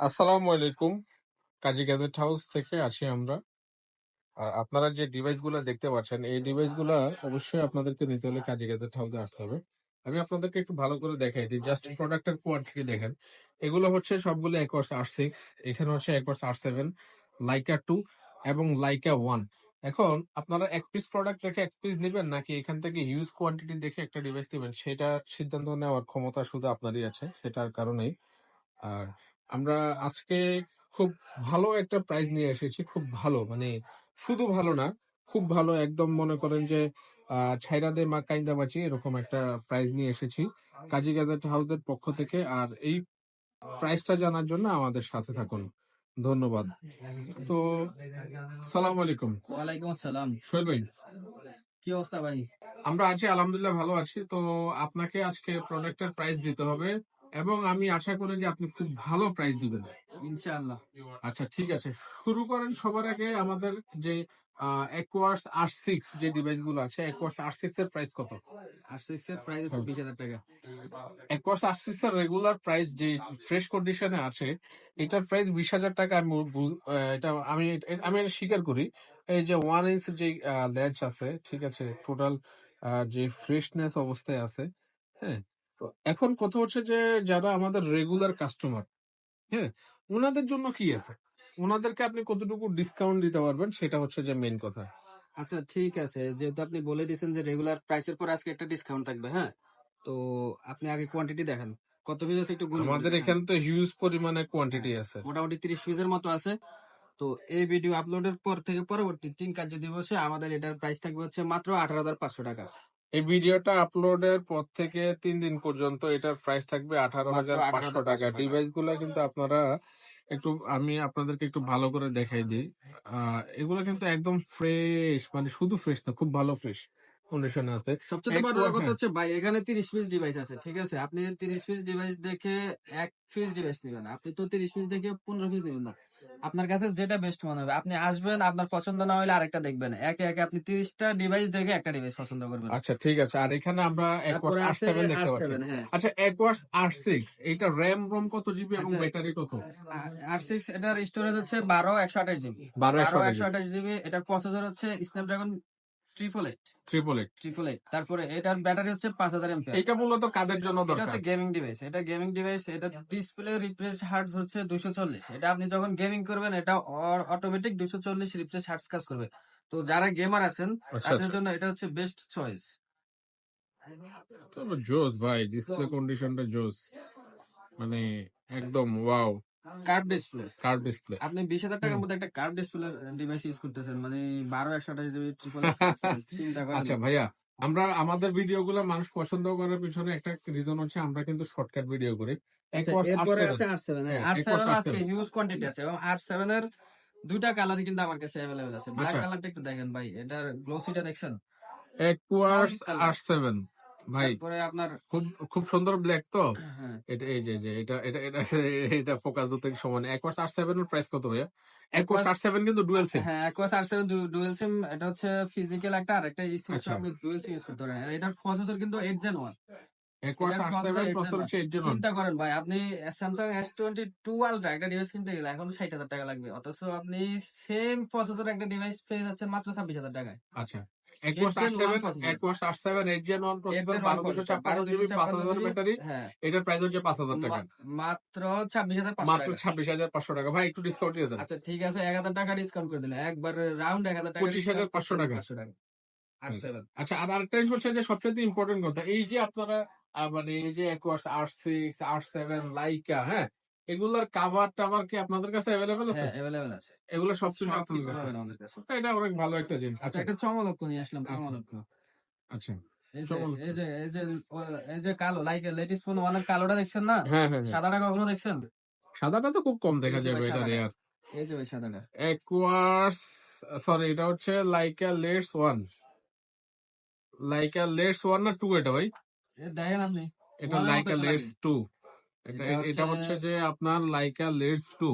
আসসালামু আলাইকুম। কাজী gadget house থেকে আছি আমরা। আর আপনারা যে ডিভাইস গুলা দেখতে পাচ্ছেন, এই ডিভাইস গুলা অবশ্যই আপনাদেরকে নিতে হলে কাজী গ্যাজেট হাউসে আসতে হবে। আমি আপনাদেরকে একটু ভালো করে দেখাই দিই। জাস্ট প্রোডাক্টের কোয়ান্টিটি দেখেন। এগুলো হচ্ছে সবগুলো একোয়ার্স R6, এখানে হচ্ছে একোয়ার্স R7, লাইকা 2 এবং লাইকা 1। এখন আপনারা এক পিস প্রোডাক্ট দেখে এক পিস নিবেন নাকি এখান থেকে হিউজ কোয়ান্টিটি দেখে একটা ডিভাইস নিবেন, সেটা সিদ্ধান্ত নেওয়ার ক্ষমতা শুধু আপনারই আছে। সেটার কারণেই আর আমরা আজকে খুব ভালো একটা প্রাইস নিয়ে এসেছি। খুব ভালো মানে শুধু ভালো না, খুব ভালো। একদম মনে করেন যে ছাইরা দে মা কাইন্দা বাঁচি এরকম একটা প্রাইস নিয়ে এসেছি কাজী গ্যাজেট হাউসের পক্ষ থেকে। আর এই প্রাইসটা জানার জন্য আমাদের সাথে থাকুন। ধন্যবাদ। তো সালাম আলাইকুম। ওয়ালাইকুম আসসালাম। সোহেল ভাই, কি অবস্থা ভাই? আমরা আছি আলহামদুলিল্লাহ, ভালো আছি। তো আপনাকে আজকে প্রোডাক্টের প্রাইস দিতে হবে এবং আমি আশা করি যে আপনি খুব ভালো প্রাইস দিবেন ইনশাআল্লাহ। আচ্ছা, ঠিক আছে, শুরু করেন। সবার আগে আমাদের যে একোয়ার্স R6 যে ডিভাইস গুলো আছে, একোয়ার্স R6 এর প্রাইস কত? R6 এর প্রাইস হচ্ছে 20,000 টাকা। একোয়ার্স R6 এর রেগুলার প্রাইস যে ফ্রেশ কন্ডিশনে আছে, এটার প্রাইস 20,000 টাকা। এটা আমি এটা স্বীকার করি। এই যে 1 ইঞ্চ যে লেন্স আছে, ঠিক আছে, টোটাল যে ফ্রেশনেস অবস্থায় আছে। হ্যাঁ, তো এখন কথা হচ্ছে যে যারা আমাদের রেগুলার কাস্টমার, হ্যাঁ, ওনাদের জন্য কি আছে, ওনাদেরকে আপনি কতটুকু ডিসকাউন্ট দিতে পারবেন, সেটা হচ্ছে যে মেইন কথা। আচ্ছা ঠিক আছে, যেহেতু আপনি বলে দিয়েছেন যে রেগুলার প্রাইসের পর আজকে একটা ডিসকাউন্ট থাকবে, হ্যাঁ, তো আপনি আগে কোয়ান্টিটি দেখেন কত পিস আছে, একটু গুনে গুনে আমাদের দেখেন। এখানে তো হিউজ পরিমাণে কোয়ান্টিটি হ্যাঁ, আছে। মোটামুটি 30 পিসের মতো আছে। তো এই ভিডিও আপলোডের পর থেকে পরবর্তী 3 কার্য দিবসে আমাদের এটার প্রাইস থাকবে হচ্ছে মাত্র 18,500 টাকা। এই ভিডিওটা আপলোডের পর থেকে 3 দিন পর্যন্ত এটার প্রাইস থাকবে মাত্র 18,500 টাকা। 18,500 টাকা। ডিভাইস গুলা কিন্তু আপনারা একটু, আমি আপনাদেরকে একটু ভালো করে দেখাই দিই। এগুলো কিন্তু একদম ফ্রেশ, মানে শুধু ফ্রেশ না, খুব ভালো ফ্রেশ কন্ডিশনে আছে। সবচেয়ে এক বড় কথা হ্যাঁ, হচ্ছে ভাই, এখানে 30 পিস ডিভাইস আছে, ঠিক আছে? আপনি 30 পিস ডিভাইস দেখে এক পিস ডিভাইস নেবেন না। আপনি তো 30 পিস দেখে 15 পিস নেবেন না। আপনার কাছে যেটা বেস্ট মনে হবে আপনি আসবেন, আপনার পছন্দ না হলে আরেকটা দেখবেন। একে একে আপনি 30টা ডিভাইস দেখে একটা ডিভাইস পছন্দ করবেন। আচ্ছা, ঠিক আছে। আর এখানে আমরা একোয়ার্স তারপরে আছে R7 দেখতে পাচ্ছি। R7, হ্যাঁ। আচ্ছা, একোয়ার্স R6 এইটা র্যাম রোম কত জিবি এবং আচ্ছা, ব্যাটারি কত? R6 এটার স্টোরেজ হচ্ছে 12/128 জিবি। 12/128 GB। 12/128 জিবি। এটার প্রসেসর হচ্ছে Snapdragon triple eight. Triple eight. Triple eight. তারপরে এটার ব্যাটারি হচ্ছে 5,000 এমপিআর। এটা মূলত কাদের জন্য এটা দরকার? হচ্ছে গেমিং ডিভাইস। এটা গেমিং ডিভাইস। এটা ডিসপ্লে রিফ্রেশ হার্টজ হচ্ছে 240। এটা আপনি যখন গেমিং করবেন এটা অটোমেটিক 240 রিফ্রেশ হার্টজ কাজ করবে। তো যারা গেমার আছেন আচ্ছা তাদের আচ্ছা, জন্য এটা হচ্ছে বেস্ট চয়েস। তবে জোস ভাই, ডিসপ্লে কন্ডিশনটা জোস, মানে একদম wow. Curve display. Curve display. আপনি 20,000 টাকার মধ্যে একটা কার্ভ ডিসপ্লে ডিভাইস ইউজ করতেছেন, মানে 12/128 জিবি ট্রিপল চিন্তা করেন। আচ্ছা ভাইয়া, আমরা আমাদের ভিডিও গুলো মানুষ পছন্দ করার পিছনে একটা রিজন হচ্ছে আমরা কিন্তু শর্টকাট ভিডিও করি। আচ্ছা, একোয়ার্স এরপরে R7, আছে R7। হ্যাঁ, R7 একোয়ার্স আজকে R7। হিউজ কোয়ান্টিটি আছে এবং R7 এর দুইটা কালারই কিন্তু আমার কাছে অ্যাভেলেবেল আছে। ব্ল্যাক আচ্ছা, কালারটা একটু দেখেন ভাই, এটার গ্লোসিটা দেখছেন? একোয়ার্স চমৎকার লাগে। R7 ভাই, তারপরে আপনার খুব খুব সুন্দর ব্ল্যাক তো। হ্যাঁ, এটা এই যে এটা এটা এটা এটা ফোকাস ধরতে সময় নেই। একোয়ার্স R7 এর প্রাইস কত ভাইয়া? একোয়ার্স অ্যাকোয়াস R7 কিন্তু ডুয়েল সিম। হ্যাঁ, অ্যাকোয়াস R7 ডুয়াল সিম। এটা হচ্ছে ফিজিক্যাল একটা, আর একটা সিম আচ্ছা, আপনি ডুয়াল সিম ইউজ করতে পারেন। আর এটার প্রসেসর কিন্তু 8 Gen 1। একোয়ার্স এটার R7 প্রসেসর 8 Gen প্রসেসর 1। হচ্ছে 8 Gen 1। চিন্তা করেন ভাই, আপনি স্যামসাং S22 আলট্রা একটা ডিভাইস কিনতে গেলে এখন 60,000 টাকা লাগবে, অথচ আপনি সেম প্রসেসর একটা ডিভাইস পেয়ে যাচ্ছেন মাত্র 26,000 টাকায়। আচ্ছা, 8 একোয়ার্স Gen 1 R7, প্রসেসর। একোয়ার্স R7 8 Gen 1 8 processor, Gen 1 processor, 12/256 GB, 12/256 5000 GB. Battery. হ্যাঁ, এটার প্রাইস হচ্ছে 5,000 টাকা। মাত্র 26,500 মাত্র টাকা। 26,500 টাকা। ভাই একটু ডিসকাউন্ট দিয়ে দেন। আচ্ছা ঠিক আছে, 1,000 টাকা ডিসকাউন্ট করে দিলাম, একবার রাউন্ড 1,000 টাকা ডিসকাউন্ট, 25,500 টাকা। 25,500 টাকা। হুম। R7। আচ্ছা, আর আরেকটা জিনিস হচ্ছে যে সবচেয়ে ইম্পর্টেন্ট কথা, এই যে আপনারা মানে এই যে একোয়ার্স R6, R7, লাইকা, হ্যাঁ, এগুলার কাভার টাভার কি আপনাদের কাছে অ্যাভেলেবেল আছে? হ্যাঁ, অ্যাভেলেবেল আছে। এগুলো সবকিছু আপনাদের সবকিছু কাছে? পাবেন আমাদের কাছে। এটা অনেক ভালো একটা জিনিস। আচ্ছা, আচ্ছা একটা চমলক্ষ নিয়ে আসলাম, আচ্ছা চমলক্ষ। আচ্ছা, এই যে চমৎকার। এই যে এই যে এই যে কালো, লাইক লেডিস ফোন ওয়ানের কালোটা দেখছেন না? হ্যাঁ হ্যাঁ হ্যাঁ, সাদাটা কখনো দেখছেন? সাদাটা তো খুব কম এই দেখা যে ভাই যাবে এটা সাদাটা, রেয়ার। এই যে ভাই সাদাটা। একোয়ার্স, সরি, এটা হচ্ছে Laika let's one. Laika let's one না টু এটা ভাই? দেখেন আপনি, এটা ওয়ানের মতো লাইকা তো লাগে। Let's to. এটা এটা হচ্ছে এটা হচ্ছে যে আপনার লাইকা লেটস টু।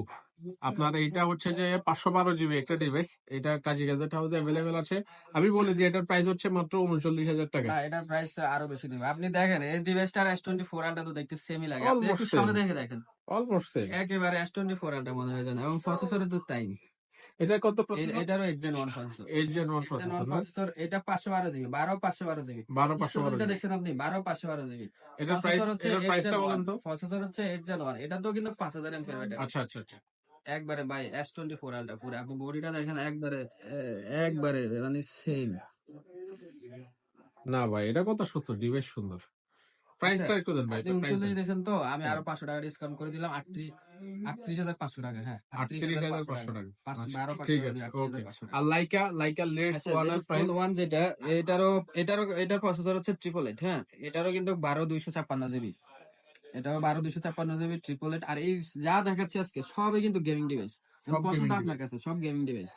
আপনার এইটা হচ্ছে যে 512 জিবি একটা ডিভাইস। এটা কাজী গ্যাজেট হাউসে অ্যাভেলেবেল আছে। আমি বলে দিই, এটার প্রাইস হচ্ছে মাত্র 39,000 টাকা। না, এটার প্রাইস আরো বেশি দিবে। আপনি দেখেন এই ডিভাইসটার S24 আলট্রা তো দেখতে সেমই লাগে, আপনি একটু অলমোস্ট সেম। সামনে দেখে দেখেন। Almost same. একেবারে S24 আলট্রা মনে হয় যেন, এবং প্রসেসরে তো তাই। এটা কত প্রসেসর? এটারও 8 Gen 1 processor. 8 Gen 1 Gen 1 processor না? প্রসেসর, এটা 512 জিবি, 12 512 জিবি। 12 512 স্টোরেজটা জিবি। দেখছেন আপনি, 12 512 জিবি। এটার প্রাইস, প্রসেসর হচ্ছে এটার 8 প্রাইসটা Gen 1, বলেন তো? প্রসেসর হচ্ছে 8 Gen 1, এটা তো কিন্তু 5000 এমপিআর ব্যাটারি। আচ্ছা আচ্ছা আচ্ছা। একবারে ভাই S24 আলট্রা পুরো, আপনি বডিটা দেখেন একবারে, একবারে মানে সেম। না ভাই, এটা কথা সত্য, ডিভাইস সুন্দর। আচ্ছা, প্রাইসটা একটু দেন ভাই, আপনি প্রাইস 39 দেন। দিয়েছেন তো আমি হ্যাঁ, আরো 500 টাকা ডিসকাউন্ট করে দিলাম, 38,500 টাকা। হ্যাঁ, 38,500 38,500 টাকা। টাকা। আচ্ছা 12 500 ঠিক টাকা আছে, দিয়ে ওকে। 38,500 টাকা। আর লাইকা লেটস আচ্ছা, ওয়ান এর লেটেস্ট ফোন প্রাইস? ওয়ান যেটা, এটার প্রসেসর হচ্ছে 888, হ্যাঁ, এটারও কিন্তু 12 256 জিবি। এটাও 12 256 জিবি ট্রিপল এইট। আর এই যা দেখাচ্ছে আজকে সবই কিন্তু গেমিং ডিভাইস, সব পছন্দ গেমিং আপনার ডিভাইস। কাছে, সব গেমিং ডিভাইস।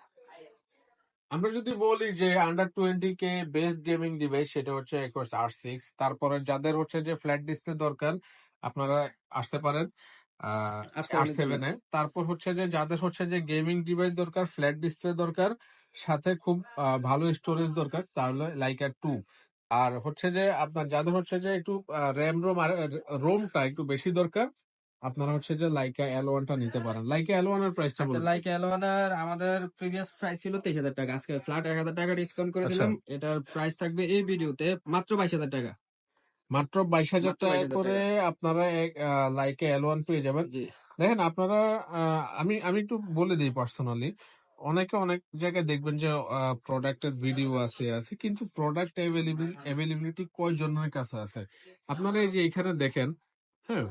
আমরা যদি বলি যে under 20K best gaming device, সেটা হচ্ছে R6। তারপরে যাদের হচ্ছে যে ফ্ল্যাট ডিসপ্লে দরকার, আপনারা আসতে পারেন আর আর 7 জন্য সেভেন এ। তারপর হচ্ছে যে যাদের হচ্ছে যে গেমিং ডিভাইস দরকার, ফ্ল্যাট ডিসপ্লে দরকার, সাথে খুব ভালো স্টোরেজ দরকার, তাহলে লাইকা 2। আর হচ্ছে যে আপনার যাদের হচ্ছে যে একটু র্যাম রোম আর রোমটা একটু বেশি দরকার, আপনারা হচ্ছে যে লাইকা L1টা নিতে পারেন। লাইকা L1 এর প্রাইসটা আচ্ছা, বলুন তো। লাইক এলোয়ানার আমাদের প্রিভিয়াস প্রাইস ছিল 23,000 টাকা, আজকে ফ্ল্যাট 1,000 টাকা ডিসকাউন্ট করে আচ্ছা, দিলাম। এটার প্রাইস থাকবে এই ভিডিওতে মাত্র 22,000 টাকা। মাত্র 22,000 মাত্র টাকা 22,000 করে টাকা। আপনারা লাইকা L1 পেয়ে যাবেন। জি। দেখেন আপনারা, আমি আমি একটু বলে দিই পার্সোনালি, অনেকে অনেক জায়গায় দেখবেন যে প্রোডাক্টের ভিডিও আছে কিন্তু প্রোডাক্ট অ্যাভেলেবিলিটি কয়জনের কাছে আছে। আপনারা এই যে এখানে দেখেন, হ্যাঁ,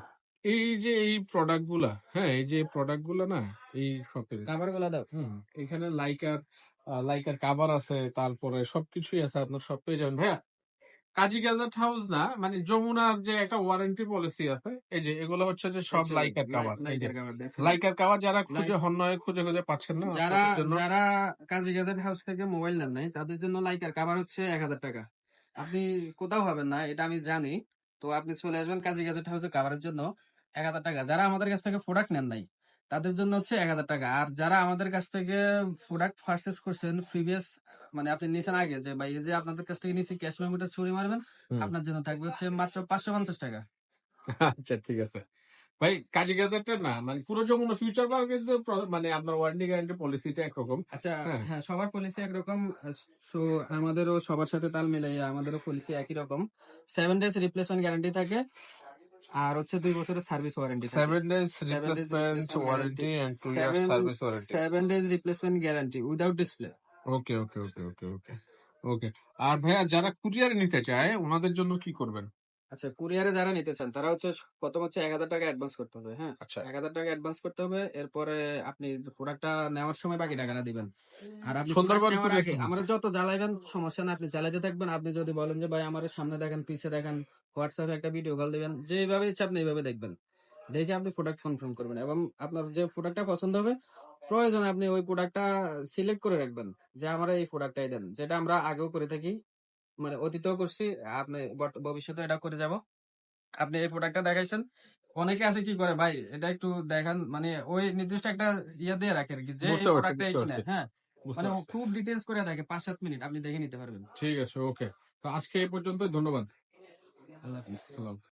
এই যে এই প্রোডাক্ট গুলা, হ্যাঁ, এই যে প্রোডাক্ট গুলা না, এই শপের, কাভার গুলা দাও। এখানে লাইকার কাভার আছে, তারপরে সবকিছুই আছে, আপনার সব পেয়ে যাবেন ভাইয়া। কাজী গ্যাজেট হাউস না, মানে যমুনার যে একটা ওয়ারেন্টি পলিসি আছে, এই যে এগুলো হচ্ছে যে সব আচ্ছা, লাইকার কাভার। এই যে লাইকের কাভার দেখছেন। লাইকার কাভার, যারা লাইক খুঁজে হন্যে খুঁজে খুঁজে পাচ্ছেন না যারা তাদের জন্য। যারা কাজী গেজেট হাউস থেকে মোবাইল নেন নাই, তাদের জন্য লাইকার কাভার হচ্ছে 1,000 টাকা। আপনি কোথাও পাবেন না, এটা আমি জানি। তো আপনি চলে আসবেন কাজী গেজেট হাউসে কাভারের জন্য, 1,000 টাকা। যারা আমাদের কাছ থেকে প্রোডাক্ট নেন নাই, তাদের জন্য হচ্ছে 1,000 টাকা। আর যারা আমাদের কাছ থেকে প্রোডাক্ট পারচেস করছেন প্রিভিয়াস, মানে আপনি নিছেন আগে, যে ভাই এই যে আপনাদের কাছ থেকে নিছি, ক্যাশ মেমোটা ছুরি মারবেন, হুম। আপনার জন্য থাকবে হচ্ছে মাত্র 550 টাকা। আচ্ছা ঠিক আছে ভাই। কাজী গ্যাজেটের না, মানে পুরো যমুনা ফিউচার পার্কের যে মানে আপনার ওয়ারেন্টি গ্যারান্টি পলিসিটা একরকম। আচ্ছা, হ্যাঁ, হ্যাঁ, সবার পলিসি একরকম। সো আমাদেরও সবার সাথে তাল মিলাই আমাদেরও পলিসি একই রকম। 7 ডেজ রিপ্লেসমেন্ট গ্যারান্টি থাকে, আর হচ্ছে 2 বছরের সার্ভিস ওয়ারেন্টি থাকে। 7 days 7 days replacement replacement guarantee, warranty and 2 years seven service warranty. 7 days replacement guarantee without display. Okay okay okay okay okay okay. আর ভাইয়া যারা কুরিয়ারে নিতে চায়, ওনাদের জন্য কি করবেন? আচ্ছা, কুরিয়ারে যারা নিতে চান, তারা হচ্ছে প্রথম হচ্ছে 1,000 টাকা অ্যাডভান্স করতে হবে। হ্যাঁ, আচ্ছা, 1,000 টাকা অ্যাডভান্স করতে হবে। এরপরে আপনি প্রোডাক্টটা নেওয়ার সময় বাকি টাকাটা দিবেন। আর আপনি প্রোডাক্ট সুন্দরবন নেওয়ার কুরিয়ার আগে সার্ভিস। আমরা যত জ্বালাইবেন সমস্যা না, আপনি চালাইতে থাকবেন। আপনি যদি বলেন যে ভাই আমার সামনে দেখেন, পিছে দেখেন, হোয়াটসঅ্যাপে একটা ভিডিও কল দিবেন, যেভাবে ইচ্ছা আপনি এইভাবে দেখবেন। দেখে আপনি প্রোডাক্ট কনফার্ম করবেন, এবং আপনার যে প্রোডাক্টটা পছন্দ হবে, প্রয়োজনে আপনি ওই প্রোডাক্টটা সিলেক্ট করে রাখবেন, যে আমরা এই প্রোডাক্টটাই দেন, যেটা আমরা আগেও করে থাকি, মানে অতীতেও করছি, আপনি ভবিষ্যতে এটা করে যাব। আপনি এই প্রোডাক্টটা দেখাইছেন, অনেকে আছে কি করে ভাই, এটা একটু দেখান, মানে ওই নির্দিষ্ট একটা ইয়ে দিয়ে রাখে আর কি, যে এই বুঝতে পারছি, প্রোডাক্টটা এই বুঝতে কিনা। পারছি, হ্যাঁ, বুঝতে মানে ও পারছি। খুব ডিটেলস করে দেখে, 5-7 মিনিট আপনি দেখে নিতে পারবেন। ঠিক আছে, ওকে। তো আজকে এই পর্যন্ত, ধন্যবাদ। আল্লাহ হাফিজ। সালাম।